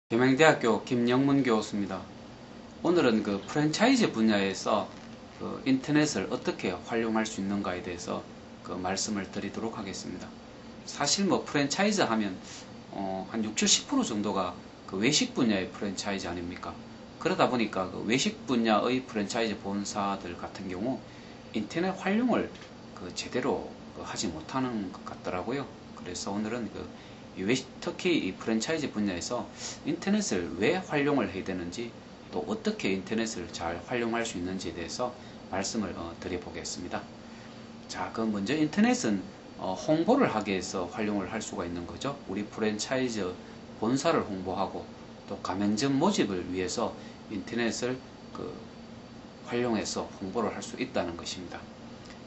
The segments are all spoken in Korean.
계명대학교 김영문 교수입니다. 오늘은 그 프랜차이즈 분야에서 그 인터넷을 어떻게 활용할 수 있는가에 대해서 그 말씀을 드리도록 하겠습니다. 사실 뭐 프랜차이즈 하면 한 60, 70% 정도가 그 외식 분야의 프랜차이즈 아닙니까? 그러다 보니까 그 외식 분야의 프랜차이즈 본사들 같은 경우 인터넷 활용을 그 제대로 하지 못하는 것 같더라고요. 그래서 오늘은 특히 이 프랜차이즈 분야에서 인터넷을 왜 활용을 해야 되는지, 또 어떻게 인터넷을 잘 활용할 수 있는지에 대해서 말씀을 드려보겠습니다. 자, 그럼 먼저 인터넷은 홍보를 하기 위해서 활용을 할 수가 있는 거죠. 우리 프랜차이즈 본사를 홍보하고 또 가맹점 모집을 위해서 인터넷을 활용해서 홍보를 할 수 있다는 것입니다.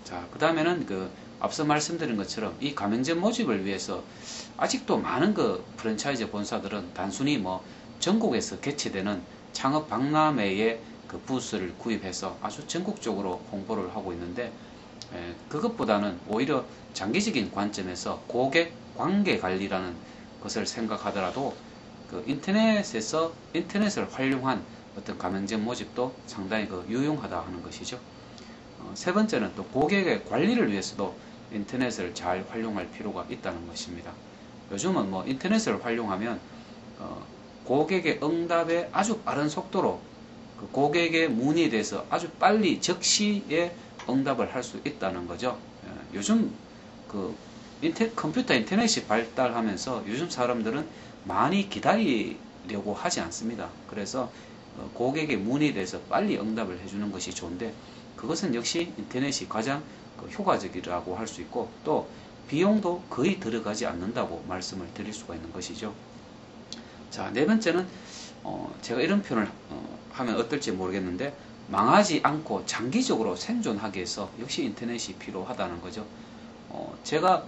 자, 그 다음에는 앞서 말씀드린 것처럼 이 가맹점 모집을 위해서 아직도 많은 프랜차이즈 본사들은 단순히 뭐 전국에서 개최되는 창업 박람회의 그 부스를 구입해서 아주 전국적으로 홍보를 하고 있는데, 그것보다는 오히려 장기적인 관점에서 고객 관계 관리라는 것을 생각하더라도 인터넷을 활용한 어떤 가맹점 모집도 상당히 유용하다 하는 것이죠. 세 번째는 또 고객의 관리를 위해서도 인터넷을 잘 활용할 필요가 있다는 것입니다. 요즘은 뭐 인터넷을 활용하면 고객의 응답에 아주 빠른 속도로 고객의 문의에 대해서 아주 빨리 즉시에 응답을 할 수 있다는 거죠. 요즘 컴퓨터 인터넷이 발달하면서 요즘 사람들은 많이 기다리려고 하지 않습니다. 그래서 고객의 문의에 대해서 빨리 응답을 해주는 것이 좋은데, 그것은 역시 인터넷이 가장 효과적이라고 할 수 있고, 또 비용도 거의 들어가지 않는다고 말씀을 드릴 수가 있는 것이죠. 자, 네 번째는 제가 이런 표현을 하면 어떨지 모르겠는데, 망하지 않고 장기적으로 생존하기 위해서 역시 인터넷이 필요하다는 거죠. 제가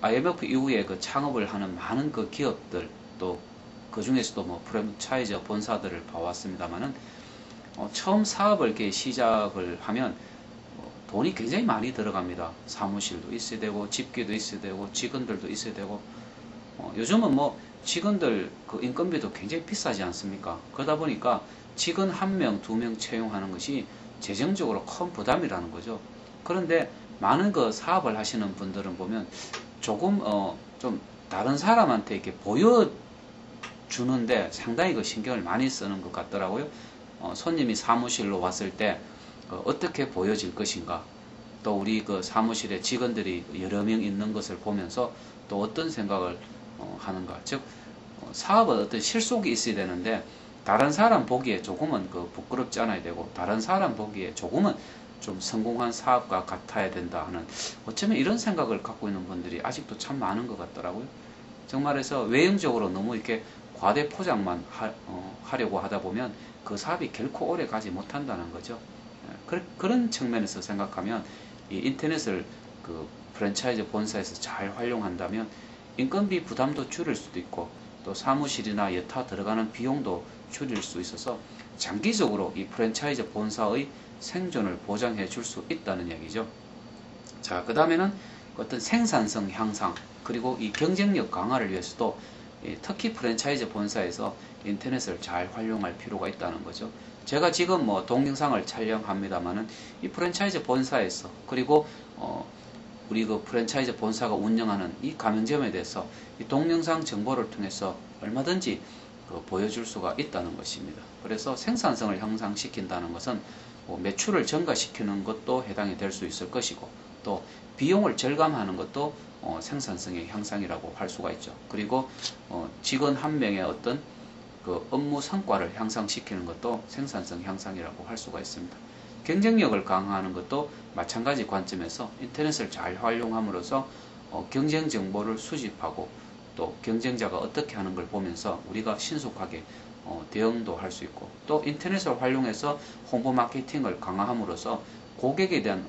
IMF 이후에 창업을 하는 많은 기업들, 또 그 중에서도 뭐 프랜차이즈 본사들을 봐왔습니다만은, 처음 사업을 이렇게 시작을 하면 돈이 굉장히 많이 들어갑니다. 사무실도 있어야 되고, 집기도 있어야 되고, 직원들도 있어야 되고, 요즘은 뭐 직원들 인건비도 굉장히 비싸지 않습니까? 그러다 보니까 직원 1명, 2명 채용하는 것이 재정적으로 큰 부담이라는 거죠. 그런데 많은 사업을 하시는 분들은 보면 조금 좀 다른 사람한테 이렇게 보여주는데 상당히 신경을 많이 쓰는 것 같더라고요. 손님이 사무실로 왔을 때 어떻게 보여질 것인가, 또 우리 사무실에 직원들이 여러 명 있는 것을 보면서 또 어떤 생각을 하는가. 즉, 사업은 어떤 실속이 있어야 되는데, 다른 사람 보기에 조금은 부끄럽지 않아야 되고, 다른 사람 보기에 조금은 좀 성공한 사업가 같아야 된다 하는, 어쩌면 이런 생각을 갖고 있는 분들이 아직도 참 많은 것 같더라고요. 정말해서 외형적으로 너무 이렇게 과대 포장만 하려고 하다 보면 그 사업이 결코 오래 가지 못한다는 거죠. 그런 측면에서 생각하면 이 인터넷을 프랜차이즈 본사에서 잘 활용한다면 인건비 부담도 줄일 수도 있고, 또 사무실이나 여타 들어가는 비용도 줄일 수 있어서 장기적으로 이 프랜차이즈 본사의 생존을 보장해 줄 수 있다는 얘기죠. 자, 그 다음에는 어떤 생산성 향상, 그리고 이 경쟁력 강화를 위해서도 특히 프랜차이즈 본사에서 인터넷을 잘 활용할 필요가 있다는 거죠. 제가 지금 뭐 동영상을 촬영합니다만은 이 프랜차이즈 본사에서, 그리고 우리 프랜차이즈 본사가 운영하는 이 가맹점에 대해서 이 동영상 정보를 통해서 얼마든지 보여줄 수가 있다는 것입니다. 그래서 생산성을 향상시킨다는 것은 뭐 매출을 증가시키는 것도 해당이 될 수 있을 것이고, 또 비용을 절감하는 것도 생산성의 향상이라고 할 수가 있죠. 그리고 직원 1명의 어떤 업무 성과를 향상시키는 것도 생산성 향상이라고 할 수가 있습니다. 경쟁력을 강화하는 것도 마찬가지 관점에서 인터넷을 잘 활용함으로써 경쟁 정보를 수집하고, 또 경쟁자가 어떻게 하는 걸 보면서 우리가 신속하게 대응도 할 수 있고, 또 인터넷을 활용해서 홍보 마케팅을 강화함으로써 고객에 대한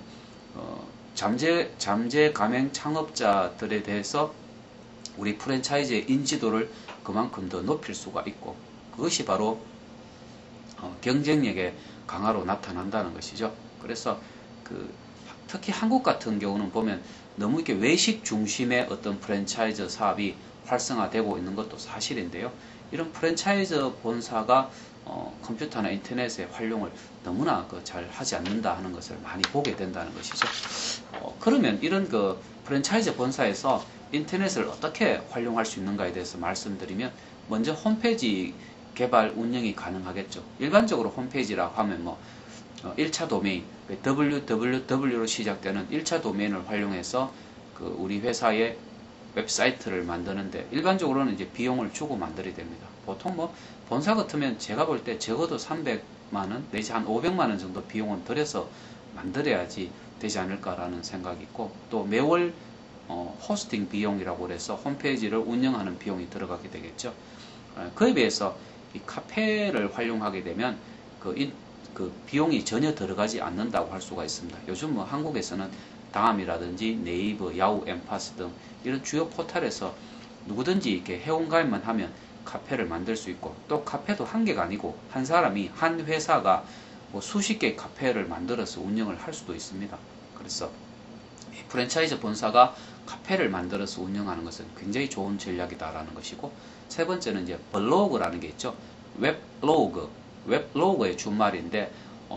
잠재 가맹 창업자들에 대해서 우리 프랜차이즈의 인지도를 그만큼 더 높일 수가 있고, 그것이 바로 경쟁력의 강화로 나타난다는 것이죠. 그래서 특히 한국 같은 경우는 보면 너무 이렇게 외식 중심의 어떤 프랜차이즈 사업이 활성화되고 있는 것도 사실인데요. 이런 프랜차이즈 본사가 컴퓨터나 인터넷의 활용을 너무나 잘 하지 않는다 하는 것을 많이 보게 된다는 것이죠. 그러면 이런 프랜차이즈 본사에서 인터넷을 어떻게 활용할 수 있는가에 대해서 말씀드리면, 먼저 홈페이지 개발 운영이 가능하겠죠. 일반적으로 홈페이지라고 하면 1차 도메인, www로 시작되는 1차 도메인을 활용해서 우리 회사의 웹사이트를 만드는데 일반적으로는 이제 비용을 주고 만들어야 됩니다. 보통 본사 같으면 제가 볼 때 적어도 300만원 내지 한 500만원 정도 비용은 들여서 만들어야지 되지 않을까라는 생각이 있고, 또 매월 호스팅 비용이라고 해서 홈페이지를 운영하는 비용이 들어가게 되겠죠. 그에 비해서 이 카페를 활용하게 되면 그 비용이 전혀 들어가지 않는다고 할 수가 있습니다. 요즘 한국에서는 다음이라든지 네이버, 야후, 엠파스 등 이런 주요 포털에서 누구든지 이렇게 회원가입만 하면 카페를 만들 수 있고, 또 카페도 한 개가 아니고 한 사람이, 한 회사가 수십 개의 카페를 만들어서 운영을 할 수도 있습니다. 그래서 프랜차이즈 본사가 카페를 만들어서 운영하는 것은 굉장히 좋은 전략이다라는 것이고, 세 번째는 이제 블로그라는 게 있죠. 웹로그의 준말인데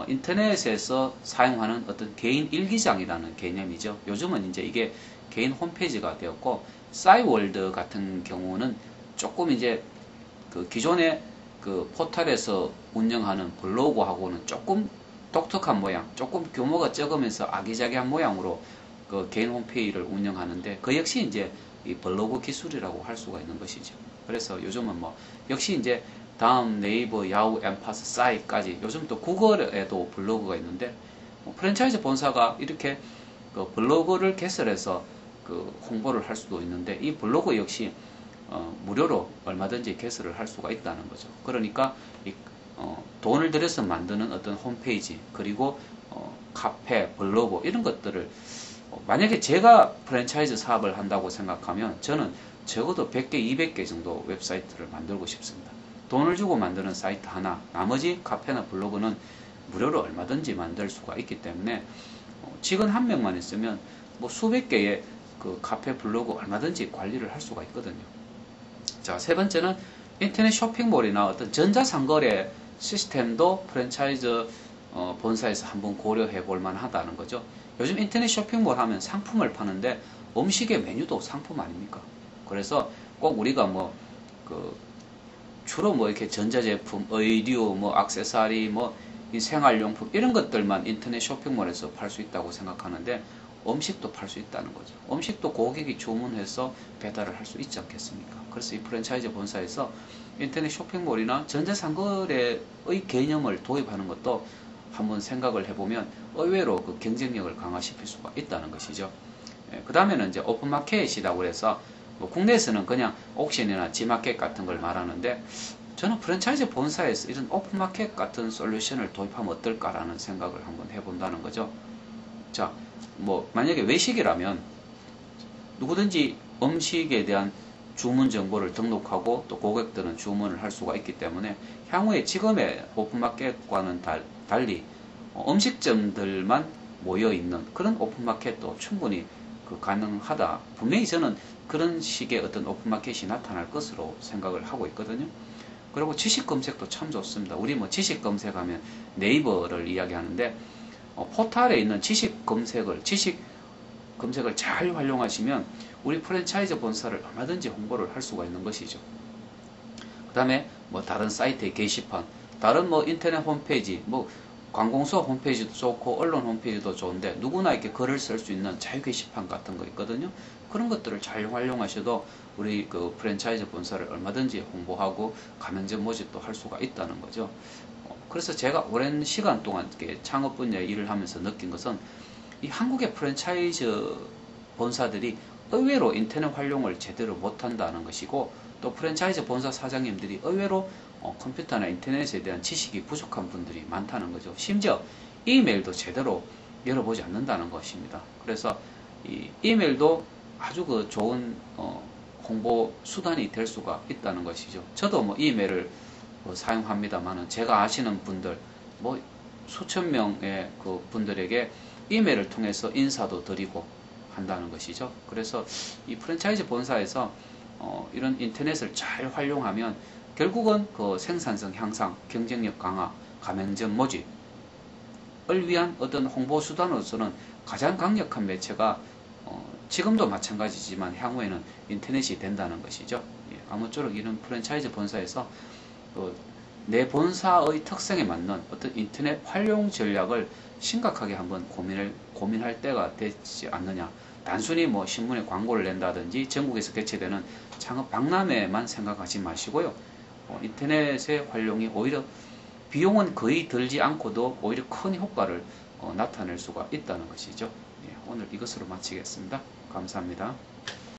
인터넷에서 사용하는 어떤 개인 일기장이라는 개념이죠. 요즘은 이제 이게 개인 홈페이지가 되었고, 싸이월드 같은 경우는 조금 이제 기존의 포털에서 운영하는 블로그하고는 조금 독특한 모양, 조금 규모가 적으면서 아기자기한 모양으로 개인 홈페이지를 운영하는데, 그 역시 이제 이 블로그 기술이라고 할 수가 있는 것이죠. 그래서 요즘은 역시 이제 다음 네이버, 야후, 엠파스, 싸이까지, 요즘 또 구글에도 블로그가 있는데, 프랜차이즈 본사가 이렇게 블로그를 개설해서 홍보를 할 수도 있는데, 이 블로그 역시 무료로 얼마든지 개설을 할 수가 있다는 거죠. 그러니까 돈을 들여서 만드는 어떤 홈페이지, 그리고 카페, 블로그 이런 것들을 만약에 제가 프랜차이즈 사업을 한다고 생각하면 저는 적어도 100개, 200개 정도 웹사이트를 만들고 싶습니다. 돈을 주고 만드는 사이트 하나, 나머지 카페나 블로그는 무료로 얼마든지 만들 수가 있기 때문에 직원 한 명만 있으면 수백 개의 카페, 블로그 얼마든지 관리를 할 수가 있거든요. 자, 세 번째는 인터넷 쇼핑몰이나 어떤 전자상거래 시스템도 프랜차이즈 본사에서 한번 고려해 볼 만하다는 거죠. 요즘 인터넷 쇼핑몰 하면 상품을 파는데 음식의 메뉴도 상품 아닙니까? 그래서 꼭 우리가 주로 이렇게 전자제품, 의류, 액세서리, 이 생활용품 이런 것들만 인터넷 쇼핑몰에서 팔 수 있다고 생각하는데, 음식도 팔 수 있다는 거죠. 음식도 고객이 주문해서 배달을 할 수 있지 않겠습니까? 그래서 이 프랜차이즈 본사에서 인터넷 쇼핑몰이나 전자상거래의 개념을 도입하는 것도 한번 생각을 해보면 의외로 경쟁력을 강화시킬 수가 있다는 것이죠. 그 다음에는 이제 오픈마켓이라고 해서 국내에서는 그냥 옥션이나 지마켓 같은 걸 말하는데, 저는 프랜차이즈 본사에서 이런 오픈마켓 같은 솔루션을 도입하면 어떨까라는 생각을 한번 해본다는 거죠. 자, 만약에 외식이라면 누구든지 음식에 대한 주문 정보를 등록하고 또 고객들은 주문을 할 수가 있기 때문에 향후에 지금의 오픈마켓과는 달리 음식점들만 모여있는 그런 오픈마켓도 충분히 가능하다. 분명히 저는 그런 식의 어떤 오픈마켓이 나타날 것으로 생각을 하고 있거든요. 그리고 지식 검색도 참 좋습니다. 우리 지식 검색하면 네이버를 이야기하는데, 포털에 있는 지식 검색을 잘 활용하시면 우리 프랜차이즈 본사를 얼마든지 홍보를 할 수가 있는 것이죠. 그 다음에 다른 사이트의 게시판, 다른 인터넷 홈페이지, 관공서 홈페이지도 좋고 언론 홈페이지도 좋은데 누구나 이렇게 글을 쓸 수 있는 자유 게시판 같은 거 있거든요. 그런 것들을 잘 활용하셔도 우리 프랜차이즈 본사를 얼마든지 홍보하고 가맹점 모집도 할 수가 있다는 거죠. 그래서 제가 오랜 시간 동안 이렇게 창업 분야에 일을 하면서 느낀 것은, 이 한국의 프랜차이즈 본사들이 의외로 인터넷 활용을 제대로 못한다는 것이고, 또 프랜차이즈 본사 사장님들이 의외로 컴퓨터나 인터넷에 대한 지식이 부족한 분들이 많다는 거죠. 심지어 이메일도 제대로 열어보지 않는다는 것입니다. 그래서 이 이메일도 아주 좋은 홍보 수단이 될 수가 있다는 것이죠. 저도 이메일을 사용합니다만은, 제가 아시는 분들 수천 명의 분들에게 이메일을 통해서 인사도 드리고 한다는 것이죠. 그래서 이 프랜차이즈 본사에서 이런 인터넷을 잘 활용하면 결국은 그 생산성 향상, 경쟁력 강화, 가맹점 모집을 위한 어떤 홍보 수단으로서는 가장 강력한 매체가 지금도 마찬가지지만 향후에는 인터넷이 된다는 것이죠. 예, 아무쪼록 이런 프랜차이즈 본사에서 내 본사의 특성에 맞는 어떤 인터넷 활용 전략을 심각하게 한번 고민할 때가 되지 않느냐. 단순히 뭐 신문에 광고를 낸다든지 전국에서 개최되는 창업 박람회만 생각하지 마시고요. 인터넷의 활용이 오히려 비용은 거의 들지 않고도 오히려 큰 효과를 나타낼 수가 있다는 것이죠. 예, 오늘 이것으로 마치겠습니다. 감사합니다.